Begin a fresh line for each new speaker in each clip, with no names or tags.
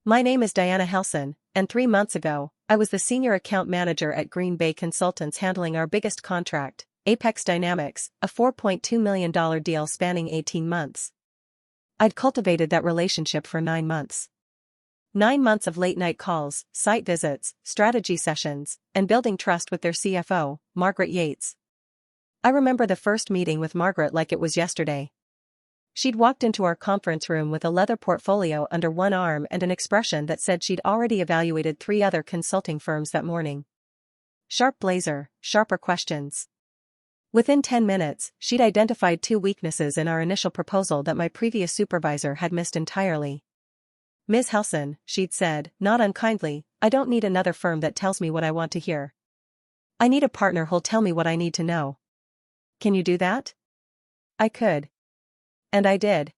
My name is Diana Helson, and 3 months ago, I was the senior account manager at Green Bay Consultants handling our biggest contract, Apex Dynamics, a $4.2 million deal spanning 18 months. I'd cultivated that relationship for 9 months. 9 months of late-night calls, site visits, strategy sessions, and building trust with their CFO, Margaret Yates. I remember the first meeting with Margaret like it was yesterday. She'd walked into our conference room with a leather portfolio under one arm and an expression that said she'd already evaluated 3 other consulting firms that morning. Sharp blazer, sharper questions. Within 10 minutes, she'd identified 2 weaknesses in our initial proposal that my previous supervisor had missed entirely. "Ms. Helson," she'd said, not unkindly, "I don't need another firm that tells me what I want to hear. I need a partner who'll tell me what I need to know. Can you do that?" I could. And I did.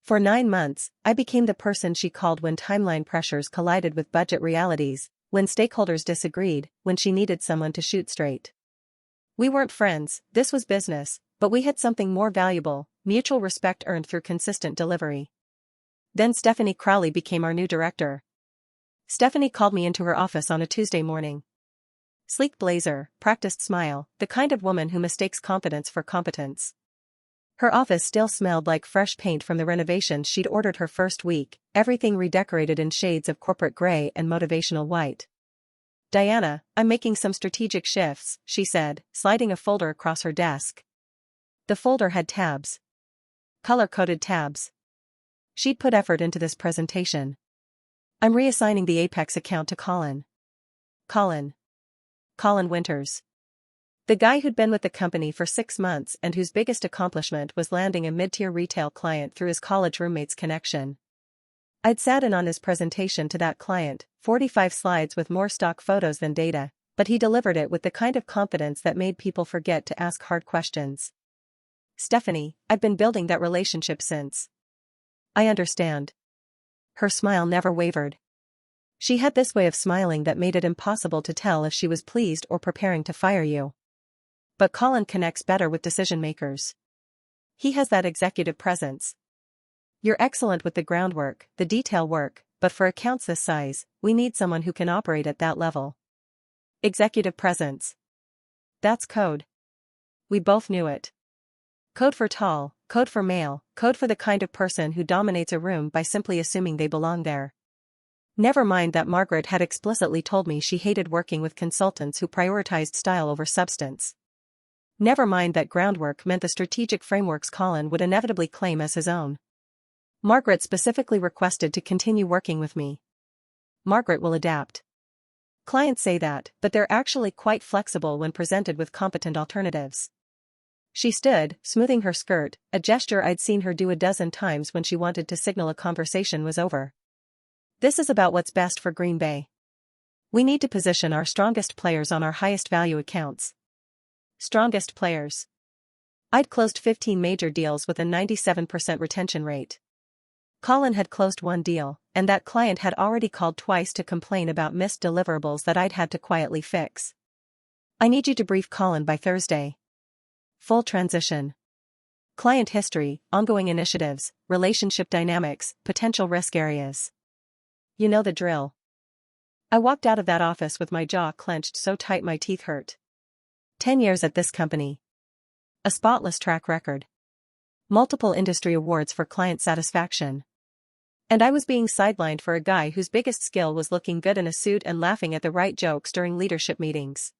For 9 months, I became the person she called when timeline pressures collided with budget realities, when stakeholders disagreed, when she needed someone to shoot straight. We weren't friends, this was business, but we had something more valuable, mutual respect earned through consistent delivery. Then Stephanie Crowley became our new director. Stephanie called me into her office on a Tuesday morning. Sleek blazer, practiced smile, the kind of woman who mistakes confidence for competence. Her office still smelled like fresh paint from the renovations she'd ordered her first week, everything redecorated in shades of corporate gray and motivational white. "Diana, I'm making some strategic shifts," she said, sliding a folder across her desk. The folder had tabs. Color-coded tabs. She'd put effort into this presentation. "I'm reassigning the Apex account to Colin. Colin Winters. The guy who'd been with the company for 6 months and whose biggest accomplishment was landing a mid-tier retail client through his college roommate's connection. I'd sat in on his presentation to that client, 45 slides with more stock photos than data, but he delivered it with the kind of confidence that made people forget to ask hard questions. "Stephanie, I've been building that relationship since." "I understand." Her smile never wavered. She had this way of smiling that made it impossible to tell if she was pleased or preparing to fire you. "But Colin connects better with decision-makers. He has that executive presence. You're excellent with the groundwork, the detail work, but for accounts this size, we need someone who can operate at that level." Executive presence. That's code. We both knew it. Code for tall, code for male, code for the kind of person who dominates a room by simply assuming they belong there. Never mind that Margaret had explicitly told me she hated working with consultants who prioritized style over substance. Never mind that groundwork meant the strategic frameworks Colin would inevitably claim as his own. Margaret specifically requested to continue working with me. Margaret will adapt. Clients say that, but they're actually quite flexible when presented with competent alternatives. She stood, smoothing her skirt, a gesture I'd seen her do a dozen times when she wanted to signal a conversation was over. "This is about what's best for Green Bay. We need to position our strongest players on our highest value accounts." Strongest players. I'd closed 15 major deals with a 97% retention rate. Colin had closed 1 deal, and that client had already called twice to complain about missed deliverables that I'd had to quietly fix. "I need you to brief Colin by Thursday. Full transition. Client history, ongoing initiatives, relationship dynamics, potential risk areas. You know the drill." I walked out of that office with my jaw clenched so tight my teeth hurt. 10 years at this company. A spotless track record. Multiple industry awards for client satisfaction. And I was being sidelined for a guy whose biggest skill was looking good in a suit and laughing at the right jokes during leadership meetings.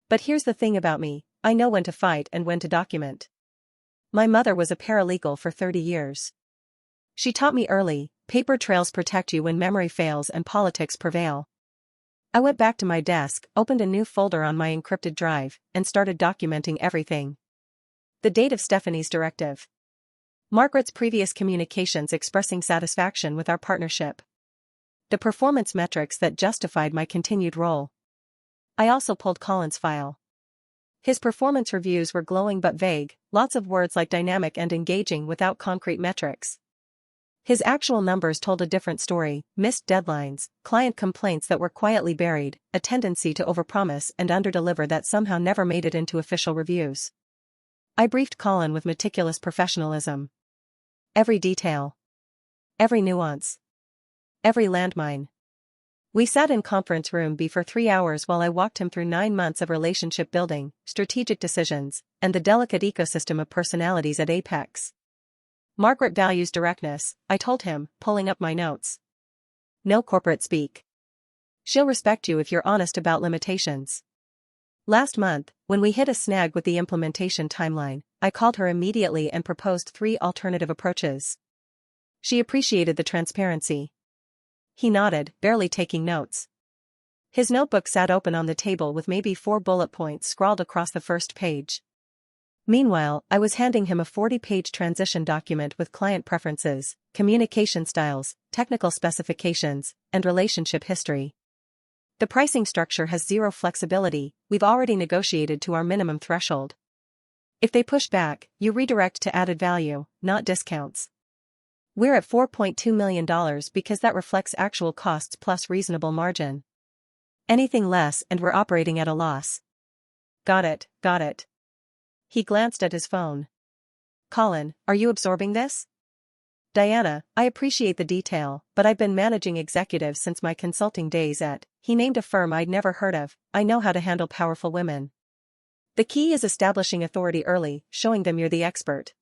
But here's the thing about me, I know when to fight and when to document. My mother was a paralegal for 30 years. She taught me early, paper trails protect you when memory fails and politics prevail. I went back to my desk, opened a new folder on my encrypted drive, and started documenting everything. The date of Stephanie's directive. Margaret's previous communications expressing satisfaction with our partnership. The performance metrics that justified my continued role. I also pulled Colin's file. His performance reviews were glowing but vague, lots of words like dynamic and engaging without concrete metrics. His actual numbers told a different story: missed deadlines, client complaints that were quietly buried, a tendency to overpromise and underdeliver that somehow never made it into official reviews. I briefed Colin with meticulous professionalism. Every detail. Every nuance. every landmine. We sat in conference room B for 3 hours while I walked him through 9 months of relationship building, strategic decisions, and the delicate ecosystem of personalities at Apex. Margaret values directness, I told him, pulling up my notes. No corporate speak. She'll respect you if you're honest about limitations. Last month, when we hit a snag with the implementation timeline, I called her immediately and proposed 3 alternative approaches. She appreciated the transparency. He nodded, barely taking notes. His notebook sat open on the table with maybe 4 bullet points scrawled across the first page. Meanwhile, I was handing him a 40-page transition document with client preferences, communication styles, technical specifications, and relationship history. The pricing structure has 0 flexibility, we've already negotiated to our minimum threshold. If they push back, you redirect to added value, not discounts. We're at $4.2 million because that reflects actual costs plus reasonable margin. Anything less and we're operating at a loss. Got it, got it. He glanced at his phone. Colin, are you absorbing this? Diana, I appreciate the detail, but I've been managing executives since my consulting days at, he named a firm I'd never heard of, I know how to handle powerful women. The key is establishing authority early, showing them you're the expert.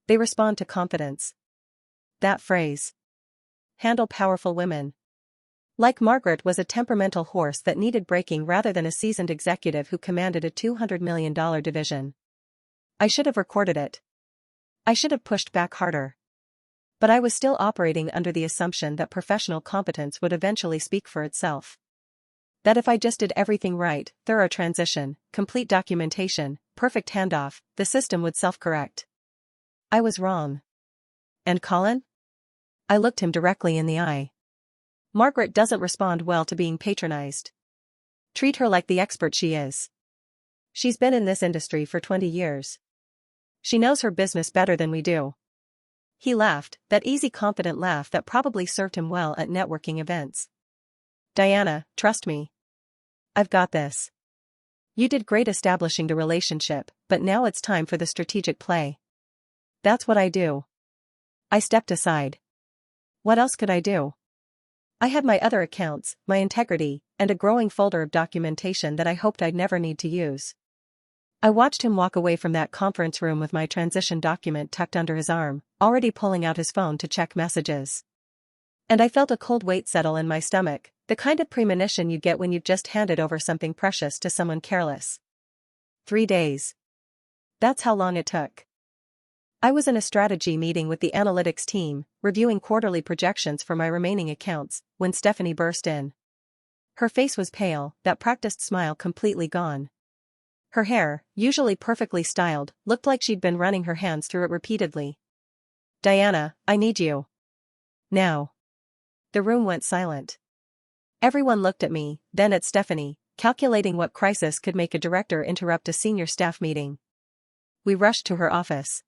They respond to confidence. That phrase. Handle powerful women. Like Margaret was a temperamental horse that needed breaking rather than a seasoned executive who commanded a $200 million division. I should have recorded it. I should have pushed back harder. But I was still operating under the assumption that professional competence would eventually speak for itself. That if I just did everything right, thorough transition, complete documentation, perfect handoff, the system would self-correct. I was wrong. And Colin? I looked him directly in the eye. Margaret doesn't respond well to being patronized. Treat her like the expert she is. She's been in this industry for 20 years. She knows her business better than we do. He laughed, that easy confident laugh that probably served him well at networking events. Diana, trust me. I've got this. You did great establishing the relationship, but now it's time for the strategic play. That's what I do. I stepped aside. What else could I do? I had my other accounts, my integrity, and a growing folder of documentation that I hoped I'd never need to use. I watched him walk away from that conference room with my transition document tucked under his arm, already pulling out his phone to check messages. And I felt a cold weight settle in my stomach, the kind of premonition you get when you've just handed over something precious to someone careless. 3 days. That's how long it took. I was in a strategy meeting with the analytics team, reviewing quarterly projections for my remaining accounts, when Stephanie burst in. Her face was pale, that practiced smile completely gone. Her hair, usually perfectly styled, looked like she'd been running her hands through it repeatedly. Diana, I need you. Now. The room went silent. Everyone looked at me, then at Stephanie, calculating what crisis could make a director interrupt a senior staff meeting. We rushed to her office.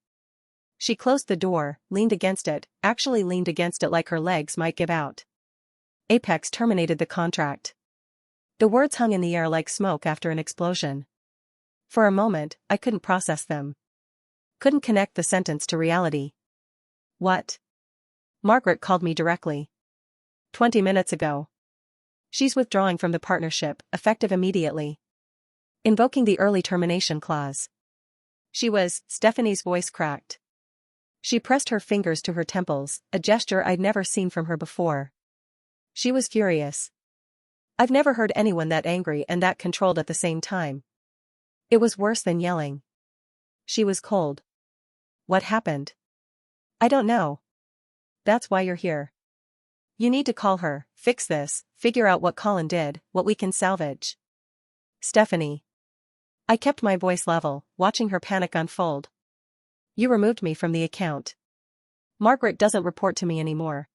She closed the door, leaned against it, actually leaned against it like her legs might give out. Apex terminated the contract. The words hung in the air like smoke after an explosion. For a moment, I couldn't process them. Couldn't connect the sentence to reality. What? Margaret called me directly. 20 minutes ago. She's withdrawing from the partnership, effective immediately. Invoking the early termination clause. Stephanie's voice cracked. She pressed her fingers to her temples, a gesture I'd never seen from her before. She was furious. I've never heard anyone that angry and that controlled at the same time. It was worse than yelling. She was cold. What happened? I don't know. That's why you're here. You need to call her, fix this, figure out what Colin did, what we can salvage. Stephanie. I kept my voice level, watching her panic unfold. You removed me from the account. Margaret doesn't report to me anymore.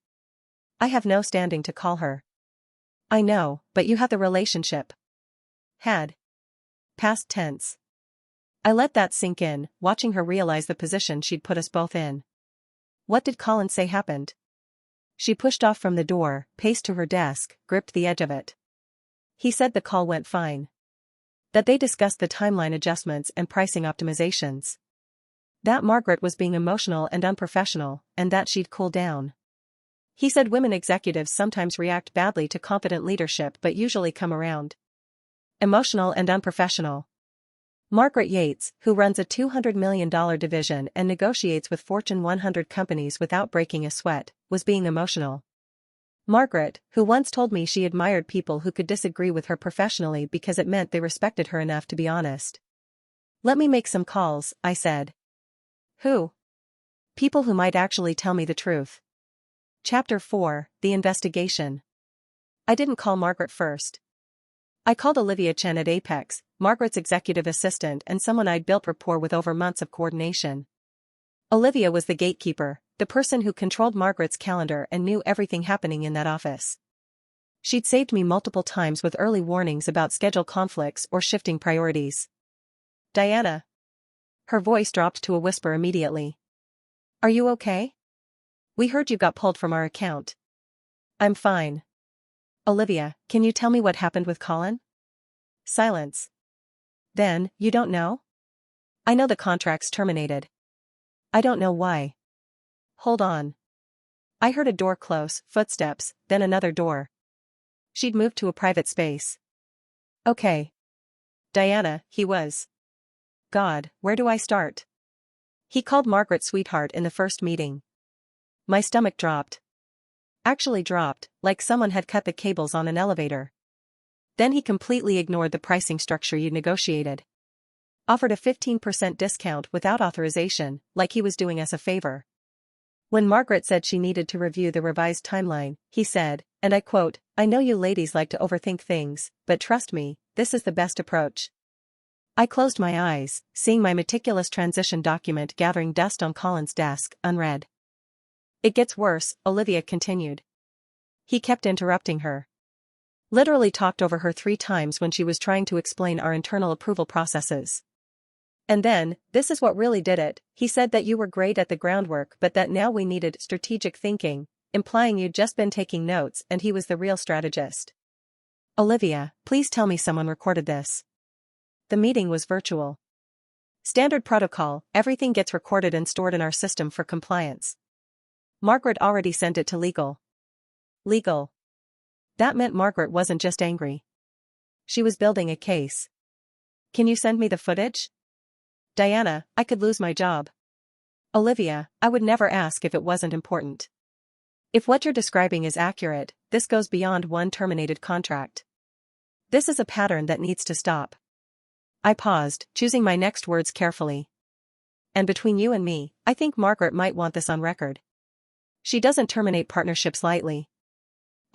I have no standing to call her. I know, but you have the relationship. Had. Past tense. I let that sink in, watching her realize the position she'd put us both in. What did Colin say happened? She pushed off from the door, paced to her desk, gripped the edge of it. He said the call went fine. That they discussed the timeline adjustments and pricing optimizations. That Margaret was being emotional and unprofessional, and that she'd cool down. He said women executives sometimes react badly to confident leadership but usually come around. Emotional and unprofessional. Margaret Yates, who runs a $200 million division and negotiates with Fortune 100 companies without breaking a sweat, was being emotional. Margaret, who once told me she admired people who could disagree with her professionally because it meant they respected her enough to be honest. Let me make some calls, I said. Who? People who might actually tell me the truth. Chapter 4, The Investigation. I didn't call Margaret first. I called Olivia Chen at Apex, Margaret's executive assistant and someone I'd built rapport with over months of coordination. Olivia was the gatekeeper, the person who controlled Margaret's calendar and knew everything happening in that office. She'd saved me multiple times with early warnings about schedule conflicts or shifting priorities. Diana. Her voice dropped to a whisper immediately. Are you okay? We heard you got pulled from our account. I'm fine. Olivia, can you tell me what happened with Colin? Silence. Then, you don't know? I know the contract's terminated. I don't know why. Hold on. I heard a door close, footsteps, then another door. She'd moved to a private space. Okay. Diana, he was. God, where do I start? He called Margaret sweetheart in the first meeting. My stomach dropped. Actually dropped, like someone had cut the cables on an elevator. Then he completely ignored the pricing structure you'd negotiated. Offered a 15% discount without authorization, like he was doing us a favor. When Margaret said she needed to review the revised timeline, he said, and I quote, I know you ladies like to overthink things, but trust me, this is the best approach. I closed my eyes, seeing my meticulous transition document gathering dust on Colin's desk, unread. It gets worse, Olivia continued. He kept interrupting her. Literally talked over her 3 times when she was trying to explain our internal approval processes. And then, this is what really did it, he said that you were great at the groundwork but that now we needed strategic thinking, implying you'd just been taking notes and he was the real strategist. Olivia, please tell me someone recorded this. The meeting was virtual. Standard protocol, everything gets recorded and stored in our system for compliance. Margaret already sent it to legal. Legal. That meant Margaret wasn't just angry. She was building a case. Can you send me the footage? Diana, I could lose my job. Olivia, I would never ask if it wasn't important. If what you're describing is accurate, this goes beyond one terminated contract. This is a pattern that needs to stop. I paused, choosing my next words carefully. And between you and me, I think Margaret might want this on record. She doesn't terminate partnerships lightly.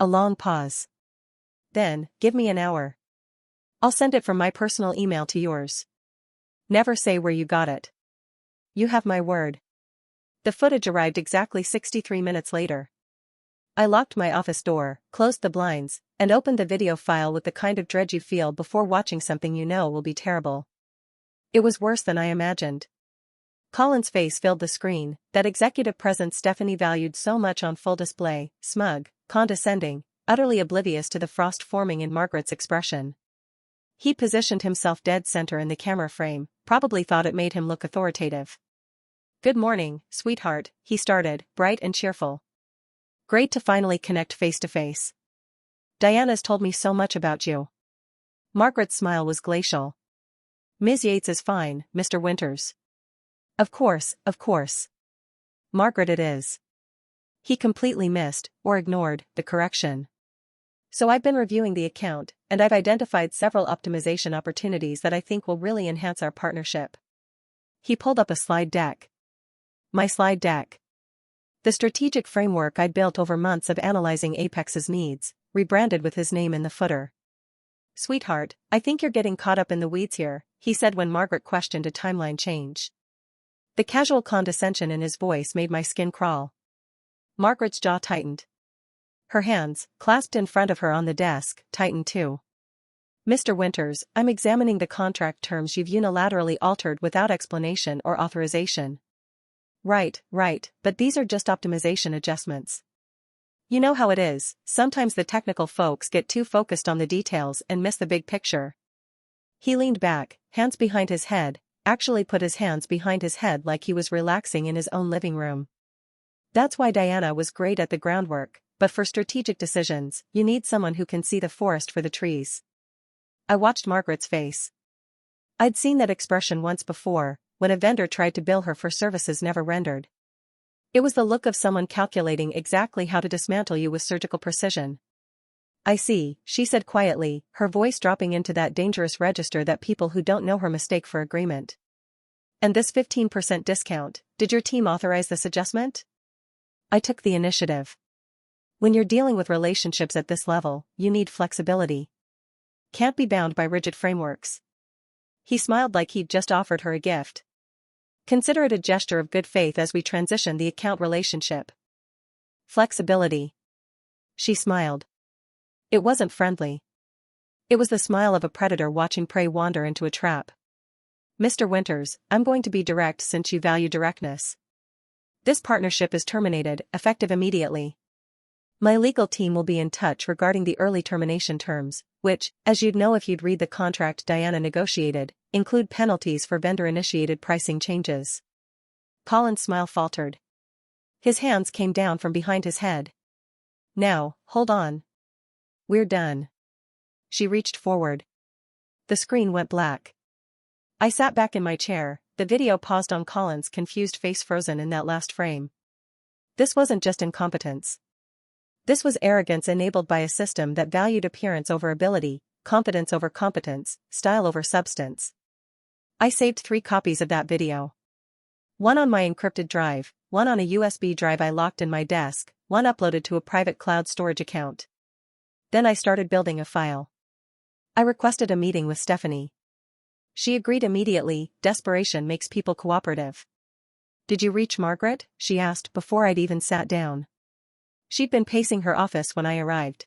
A long pause. Then, give me an hour. I'll send it from my personal email to yours. Never say where you got it. You have my word. The footage arrived exactly 63 minutes later. I locked my office door, closed the blinds, and opened the video file with the kind of dread you feel before watching something you know will be terrible. It was worse than I imagined. Colin's face filled the screen, that executive presence Stephanie valued so much on full display, smug, condescending, utterly oblivious to the frost forming in Margaret's expression. He positioned himself dead center in the camera frame, probably thought it made him look authoritative. Good morning, sweetheart, he started, bright and cheerful. Great to finally connect face to face. Diana's told me so much about you. Margaret's smile was glacial. Ms. Yates is fine, Mr. Winters. Of course, of course. Margaret it is. He completely missed, or ignored, the correction. So I've been reviewing the account, and I've identified several optimization opportunities that I think will really enhance our partnership. He pulled up a slide deck. My slide deck. The strategic framework I'd built over months of analyzing Apex's needs, rebranded with his name in the footer. Sweetheart, I think you're getting caught up in the weeds here, he said when Margaret questioned a timeline change. The casual condescension in his voice made my skin crawl. Margaret's jaw tightened. Her hands, clasped in front of her on the desk, tightened too. Mr. Winters, I'm examining the contract terms you've unilaterally altered without explanation or authorization. Right, but these are just optimization adjustments. You know how it is, sometimes the technical folks get too focused on the details and miss the big picture. He leaned back, hands behind his head, actually put his hands behind his head like he was relaxing in his own living room. That's why Diana was great at the groundwork, but for strategic decisions, you need someone who can see the forest for the trees. I watched Margaret's face. I'd seen that expression once before, when a vendor tried to bill her for services never rendered. It was the look of someone calculating exactly how to dismantle you with surgical precision. I see, she said quietly, her voice dropping into that dangerous register that people who don't know her mistake for agreement. And this 15% discount, did your team authorize this adjustment? I took the initiative. When you're dealing with relationships at this level, you need flexibility. Can't be bound by rigid frameworks. He smiled like he'd just offered her a gift. Consider it a gesture of good faith as we transition the account relationship. Flexibility. She smiled. It wasn't friendly. It was the smile of a predator watching prey wander into a trap. Mr. Winters, I'm going to be direct since you value directness. This partnership is terminated, effective immediately. My legal team will be in touch regarding the early termination terms, which, as you'd know if you'd read the contract Diana negotiated, include penalties for vendor-initiated pricing changes. Colin's smile faltered. His hands came down from behind his head. Now, hold on. We're done. She reached forward. The screen went black. I sat back in my chair, the video paused on Colin's confused face frozen in that last frame. This wasn't just incompetence. This was arrogance enabled by a system that valued appearance over ability, confidence over competence, style over substance. I saved 3 copies of that video. One on my encrypted drive, one on a USB drive I locked in my desk, one uploaded to a private cloud storage account. Then I started building a file. I requested a meeting with Stephanie. She agreed immediately. Desperation makes people cooperative. Did you reach Margaret? She asked before I'd even sat down. She'd been pacing her office when I arrived.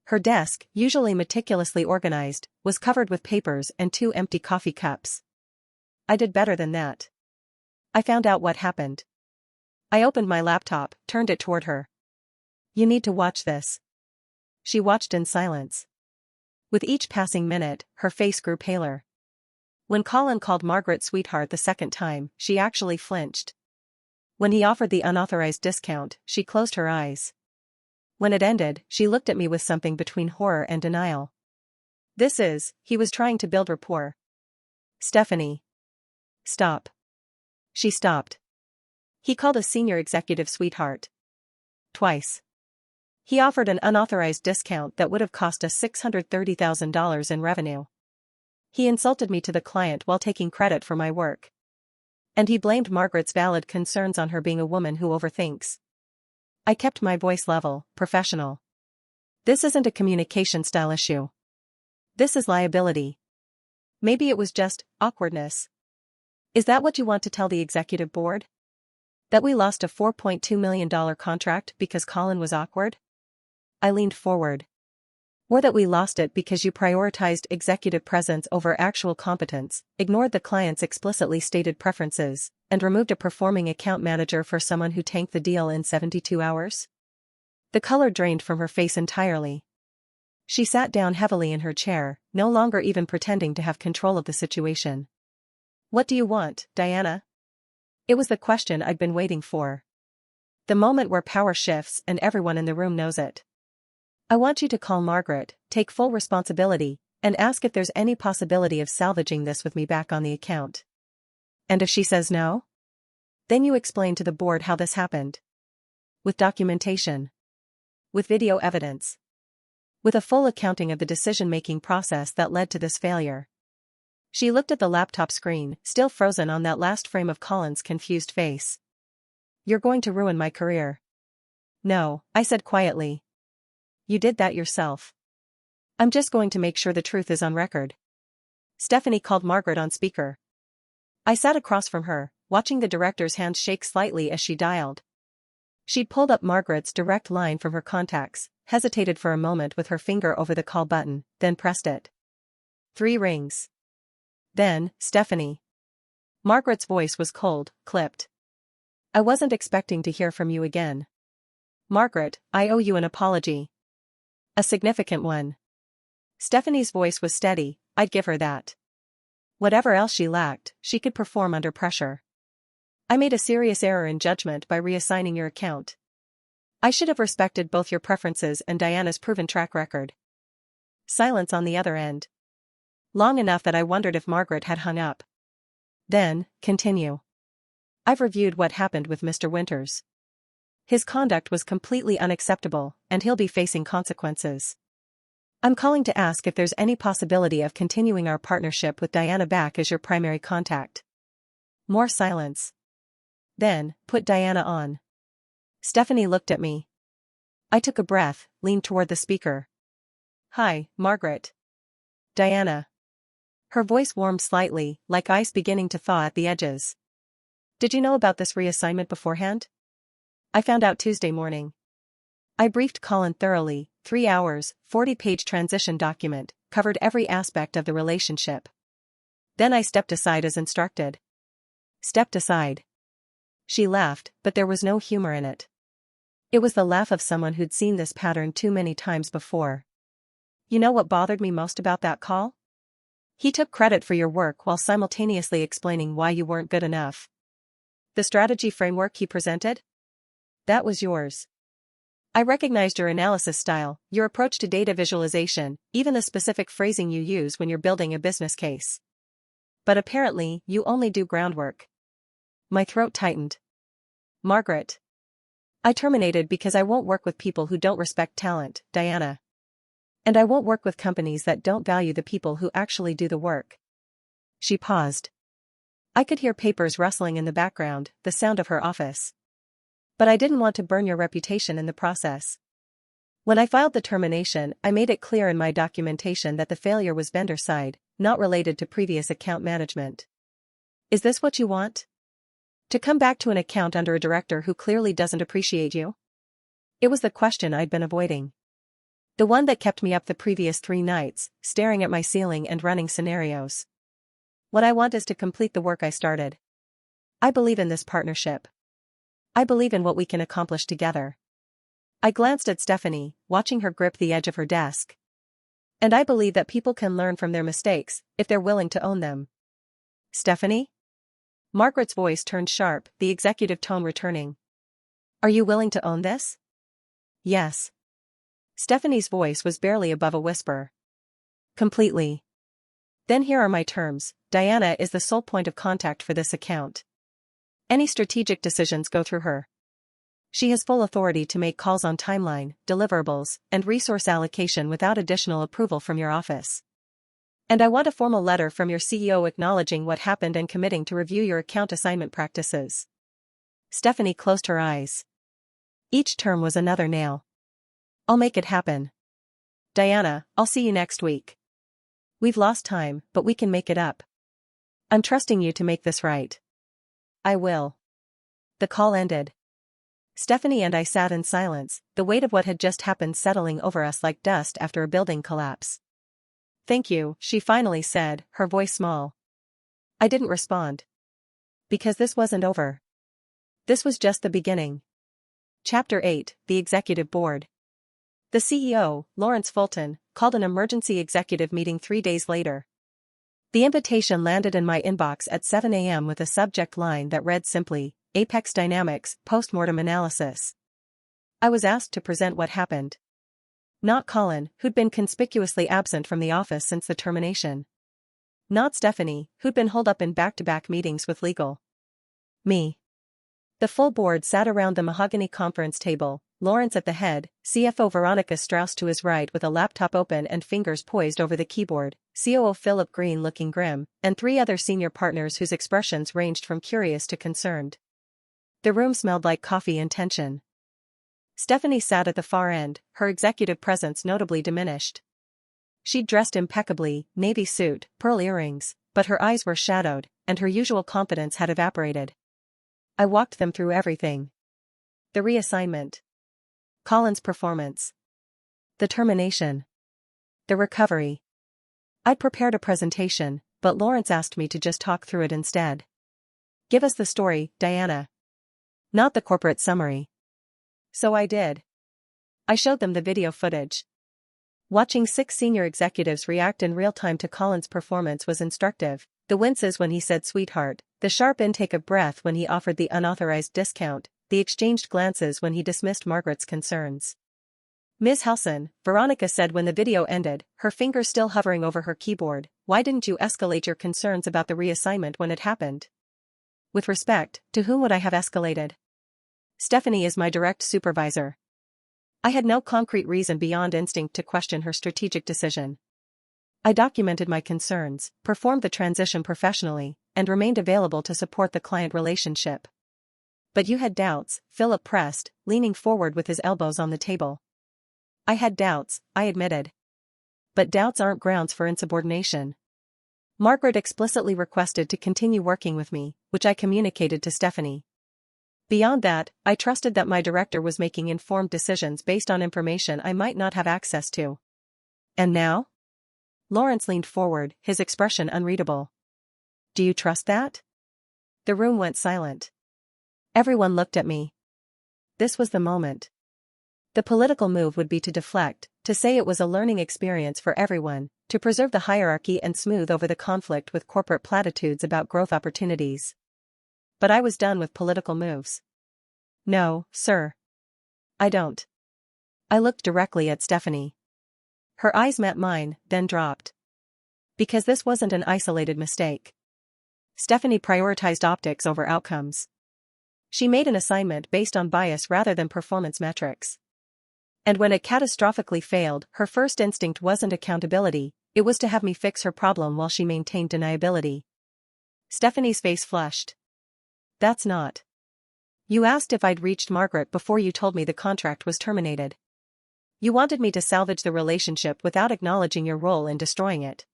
Her desk, usually meticulously organized, was covered with papers and 2 empty coffee cups. I did better than that. I found out what happened. I opened my laptop, turned it toward her. You need to watch this. She watched in silence. With each passing minute, her face grew paler. When Colin called Margaret sweetheart the second time, she actually flinched. When he offered the unauthorized discount, she closed her eyes. When it ended, she looked at me with something between horror and denial. He was trying to build rapport. Stephanie. Stop. She stopped. He called a senior executive sweetheart. Twice. He offered an unauthorized discount that would have cost us $630,000 in revenue. He insulted me to the client while taking credit for my work. And he blamed Margaret's valid concerns on her being a woman who overthinks. I kept my voice level, professional. This isn't a communication style issue. This is liability. Maybe it was just awkwardness. Is that what you want to tell the executive board? That we lost a $4.2 million contract because Colin was awkward? I leaned forward. Or that we lost it because you prioritized executive presence over actual competence, ignored the client's explicitly stated preferences, and removed a performing account manager for someone who tanked the deal in 72 hours? The color drained from her face entirely. She sat down heavily in her chair, no longer even pretending to have control of the situation. What do you want, Diana? It was the question I'd been waiting for. The moment where power shifts and everyone in the room knows it. I want you to call Margaret, take full responsibility, and ask if there's any possibility of salvaging this with me back on the account. And if she says no? Then you explain to the board how this happened. With documentation. With video evidence. With a full accounting of the decision-making process that led to this failure. She looked at the laptop screen, still frozen on that last frame of Colin's confused face. You're going to ruin my career. No, I said quietly. You did that yourself. I'm just going to make sure the truth is on record. Stephanie called Margaret on speaker. I sat across from her, watching the director's hand shake slightly as she dialed. She'd pulled up Margaret's direct line from her contacts, hesitated for a moment with her finger over the call button, then pressed it. 3 rings. Then, Stephanie. Margaret's voice was cold, clipped. I wasn't expecting to hear from you again. Margaret, I owe you an apology. A significant one. Stephanie's voice was steady, I'd give her that. Whatever else she lacked, she could perform under pressure. I made a serious error in judgment by reassigning your account. I should have respected both your preferences and Diana's proven track record. Silence on the other end. Long enough that I wondered if Margaret had hung up. Then, continue. I've reviewed what happened with Mr. Winters. His conduct was completely unacceptable, and he'll be facing consequences. I'm calling to ask if there's any possibility of continuing our partnership with Diana back as your primary contact. More silence. Then, put Diana on. Stephanie looked at me. I took a breath, leaned toward the speaker. Hi, Margaret. Diana. Her voice warmed slightly, like ice beginning to thaw at the edges. Did you know about this reassignment beforehand? I found out Tuesday morning. I briefed Colin thoroughly, 3 hours, 40-page transition document, covered every aspect of the relationship. Then I stepped aside as instructed. Stepped aside. She laughed, but there was no humor in it. It was the laugh of someone who'd seen this pattern too many times before. You know what bothered me most about that call? He took credit for your work while simultaneously explaining why you weren't good enough. The strategy framework he presented? That was yours. I recognized your analysis style, your approach to data visualization, even the specific phrasing you use when you're building a business case. But apparently, you only do groundwork. My throat tightened. Margaret. I terminated because I won't work with people who don't respect talent, Diana. And I won't work with companies that don't value the people who actually do the work. She paused. I could hear papers rustling in the background, the sound of her office. But I didn't want to burn your reputation in the process. When I filed the termination, I made it clear in my documentation that the failure was vendor side, not related to previous account management. Is this what you want? To come back to an account under a director who clearly doesn't appreciate you? It was the question I'd been avoiding. The one that kept me up the previous 3 nights, staring at my ceiling and running scenarios. What I want is to complete the work I started. I believe in this partnership. I believe in what we can accomplish together. I glanced at Stephanie, watching her grip the edge of her desk. And I believe that people can learn from their mistakes, if they're willing to own them. Stephanie? Margaret's voice turned sharp, the executive tone returning. Are you willing to own this? Yes. Stephanie's voice was barely above a whisper. Completely. Then here are my terms. Diana is the sole point of contact for this account. Any strategic decisions go through her. She has full authority to make calls on timeline, deliverables, and resource allocation without additional approval from your office. And I want a formal letter from your CEO acknowledging what happened and committing to review your account assignment practices. Stephanie closed her eyes. Each term was another nail. I'll make it happen. Diana, I'll see you next week. We've lost time, but we can make it up. I'm trusting you to make this right. I will. The call ended. Stephanie and I sat in silence, the weight of what had just happened settling over us like dust after a building collapse. Thank you, she finally said, her voice small. I didn't respond. Because this wasn't over. This was just the beginning. Chapter 8, The Executive Board. The CEO, Lawrence Fulton, called an emergency executive meeting 3 days later. The invitation landed in my inbox at 7 a.m. with a subject line that read simply, Apex Dynamics, Postmortem Analysis. I was asked to present what happened. Not Colin, who'd been conspicuously absent from the office since the termination. Not Stephanie, who'd been holed up in back-to-back meetings with legal. Me. The full board sat around the mahogany conference table, Lawrence at the head, CFO Veronica Strauss to his right with a laptop open and fingers poised over the keyboard, COO Philip Green looking grim, and 3 other senior partners whose expressions ranged from curious to concerned. The room smelled like coffee and tension. Stephanie sat at the far end, her executive presence notably diminished. She'd dressed impeccably, navy suit, pearl earrings, but her eyes were shadowed, and her usual confidence had evaporated. I walked them through everything. The reassignment. Colin's performance. The termination. The recovery. I'd prepared a presentation, but Lawrence asked me to just talk through it instead. Give us the story, Diana. Not the corporate summary. So I did. I showed them the video footage. Watching 6 senior executives react in real time to Colin's performance was instructive, The winces when he said sweetheart, the sharp intake of breath when he offered the unauthorized discount, the exchanged glances when he dismissed Margaret's concerns. Ms. Helson, Veronica said when the video ended, her fingers still hovering over her keyboard, why didn't you escalate your concerns about the reassignment when it happened? With respect, to whom would I have escalated? Stephanie is my direct supervisor. I had no concrete reason beyond instinct to question her strategic decision. I documented my concerns, performed the transition professionally, and remained available to support the client relationship. But you had doubts, Philip pressed, leaning forward with his elbows on the table. I had doubts, I admitted. But doubts aren't grounds for insubordination. Margaret explicitly requested to continue working with me, which I communicated to Stephanie. Beyond that, I trusted that my director was making informed decisions based on information I might not have access to. And now? Lawrence leaned forward, his expression unreadable. Do you trust that? The room went silent. Everyone looked at me. This was the moment. The political move would be to deflect, to say it was a learning experience for everyone, to preserve the hierarchy and smooth over the conflict with corporate platitudes about growth opportunities. But I was done with political moves. No, sir. I don't. I looked directly at Stephanie. Her eyes met mine, then dropped. Because this wasn't an isolated mistake. Stephanie prioritized optics over outcomes. She made an assignment based on bias rather than performance metrics. And when it catastrophically failed, her first instinct wasn't accountability, it was to have me fix her problem while she maintained deniability. Stephanie's face flushed. That's not. You asked if I'd reached Margaret before you told me the contract was terminated. You wanted me to salvage the relationship without acknowledging your role in destroying it.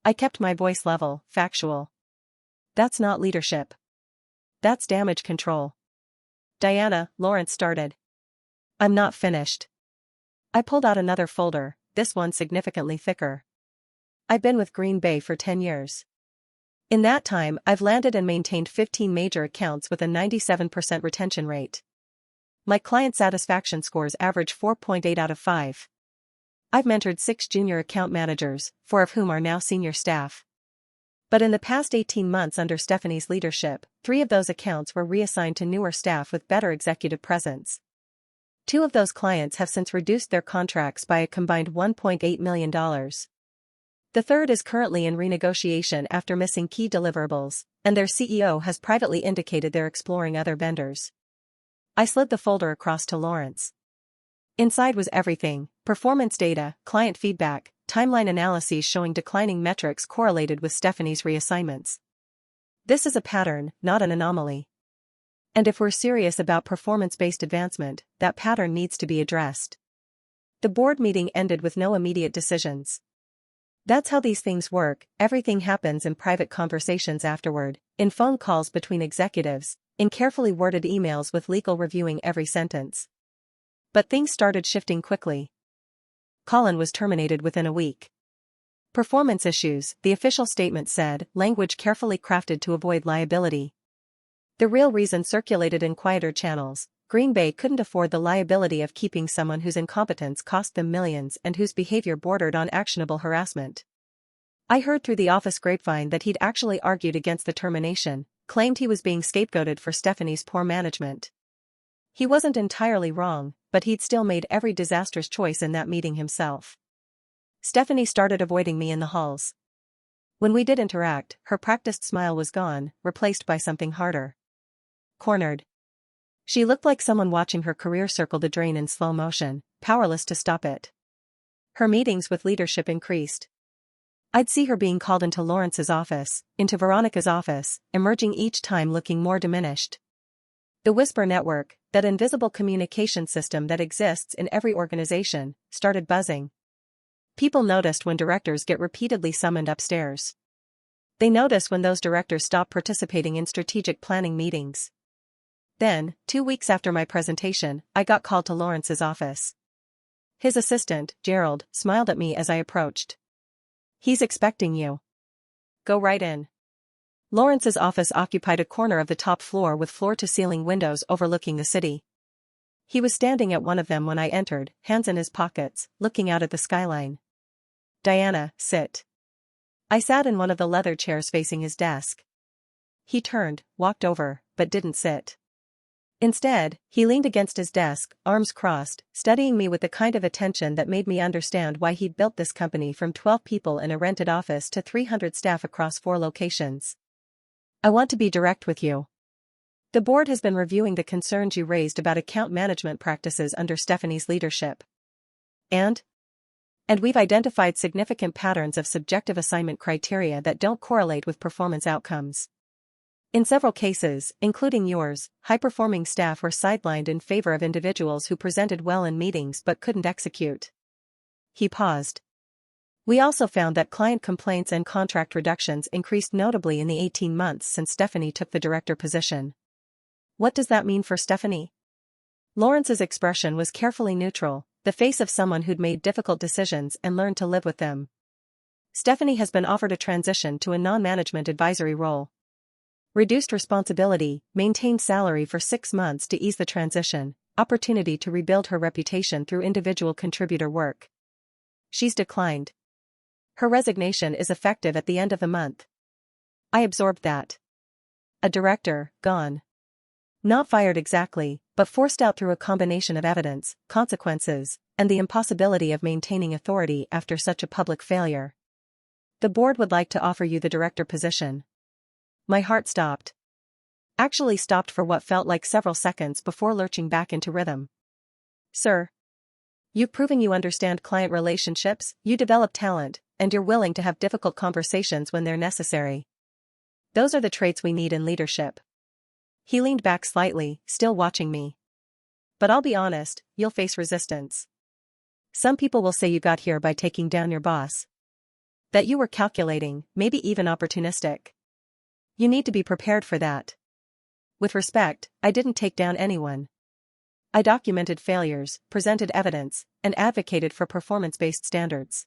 I kept my voice level, factual. That's not leadership. That's damage control. Diana, Lawrence started. I'm not finished. I pulled out another folder, this one significantly thicker. I've been with Green Bay for 10 years. In that time, I've landed and maintained 15 major accounts with a 97% retention rate. My client satisfaction scores average 4.8 out of 5. I've mentored 6 junior account managers, 4 of whom are now senior staff. But in the past 18 months under Stephanie's leadership, 3 of those accounts were reassigned to newer staff with better executive presence. 2 of those clients have since reduced their contracts by a combined $1.8 million. The third is currently in renegotiation after missing key deliverables, and their CEO has privately indicated they're exploring other vendors. I slid the folder across to Lawrence. Inside was everything: performance data, client feedback, timeline analyses showing declining metrics correlated with Stephanie's reassignments. This is a pattern, not an anomaly. And if we're serious about performance-based advancement, that pattern needs to be addressed. The board meeting ended with no immediate decisions. That's how these things work, everything happens in private conversations afterward, in phone calls between executives, in carefully worded emails with legal reviewing every sentence. But things started shifting quickly. Colin was terminated within a week. Performance issues, the official statement said, language carefully crafted to avoid liability. The real reason circulated in quieter channels: Green Bay couldn't afford the liability of keeping someone whose incompetence cost them millions and whose behavior bordered on actionable harassment. I heard through the office grapevine that he'd actually argued against the termination, claimed he was being scapegoated for Stephanie's poor management. He wasn't entirely wrong, but he'd still made every disastrous choice in that meeting himself. Stephanie started avoiding me in the halls. When we did interact, her practiced smile was gone, replaced by something harder. Cornered. She looked like someone watching her career circle the drain in slow motion, powerless to stop it. Her meetings with leadership increased. I'd see her being called into Lawrence's office, into Veronica's office, emerging each time looking more diminished. The Whisper Network, that invisible communication system that exists in every organization, started buzzing. People noticed when directors get repeatedly summoned upstairs. They notice when those directors stop participating in strategic planning meetings. Then, 2 weeks after my presentation, I got called to Lawrence's office. His assistant, Gerald, smiled at me as I approached. He's expecting you. Go right in. Lawrence's office occupied a corner of the top floor with floor-to-ceiling windows overlooking the city. He was standing at one of them when I entered, hands in his pockets, looking out at the skyline. Diana, sit. I sat in one of the leather chairs facing his desk. He turned, walked over, but didn't sit. Instead, he leaned against his desk, arms crossed, studying me with the kind of attention that made me understand why he'd built this company from 12 people in a rented office to 300 staff across 4 locations. I want to be direct with you. The board has been reviewing the concerns you raised about account management practices under Stephanie's leadership. And we've identified significant patterns of subjective assignment criteria that don't correlate with performance outcomes. In several cases, including yours, high-performing staff were sidelined in favor of individuals who presented well in meetings but couldn't execute. He paused. We also found that client complaints and contract reductions increased notably in the 18 months since Stephanie took the director position. What does that mean for Stephanie? Lawrence's expression was carefully neutral, the face of someone who'd made difficult decisions and learned to live with them. Stephanie has been offered a transition to a non-management advisory role. Reduced responsibility, maintained salary for 6 months to ease the transition, opportunity to rebuild her reputation through individual contributor work. She's declined. Her resignation is effective at the end of the month. I absorbed that. A director, gone. Not fired exactly, but forced out through a combination of evidence, consequences, and the impossibility of maintaining authority after such a public failure. The board would like to offer you the director position. My heart stopped. Actually stopped for what felt like several seconds before lurching back into rhythm. Sir. You've proven you understand client relationships, you develop talent, and you're willing to have difficult conversations when they're necessary. Those are the traits we need in leadership. He leaned back slightly, still watching me. But I'll be honest, you'll face resistance. Some people will say you got here by taking down your boss. That you were calculating, maybe even opportunistic. You need to be prepared for that. With respect, I didn't take down anyone. I documented failures, presented evidence, and advocated for performance-based standards.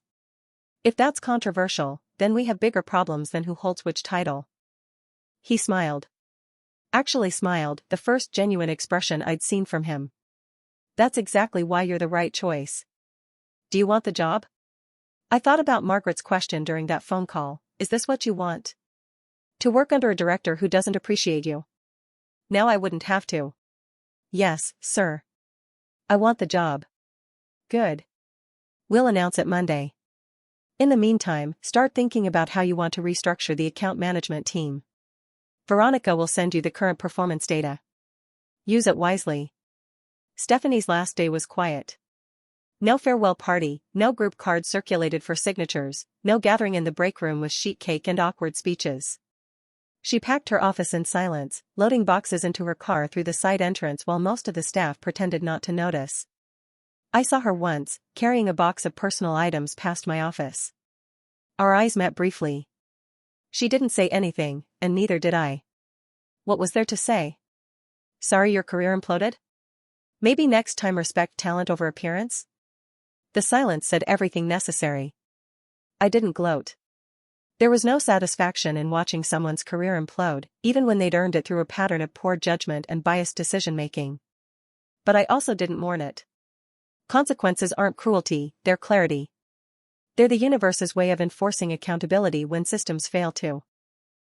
If that's controversial, then we have bigger problems than who holds which title. He smiled. Actually smiled, the first genuine expression I'd seen from him. That's exactly why you're the right choice. Do you want the job? I thought about Margaret's question during that phone call, is this what you want? To work under a director who doesn't appreciate you. Now I wouldn't have to. Yes, sir. I want the job. Good. We'll announce it Monday. In the meantime, start thinking about how you want to restructure the account management team. Veronica will send you the current performance data. Use it wisely. Stephanie's last day was quiet. No farewell party, no group cards circulated for signatures, no gathering in the break room with sheet cake and awkward speeches. She packed her office in silence, loading boxes into her car through the side entrance while most of the staff pretended not to notice. I saw her once, carrying a box of personal items past my office. Our eyes met briefly. She didn't say anything, and neither did I. What was there to say? Sorry your career imploded? Maybe next time respect talent over appearance? The silence said everything necessary. I didn't gloat. There was no satisfaction in watching someone's career implode, even when they'd earned it through a pattern of poor judgment and biased decision-making. But I also didn't mourn it. Consequences aren't cruelty, they're clarity. They're the universe's way of enforcing accountability when systems fail to.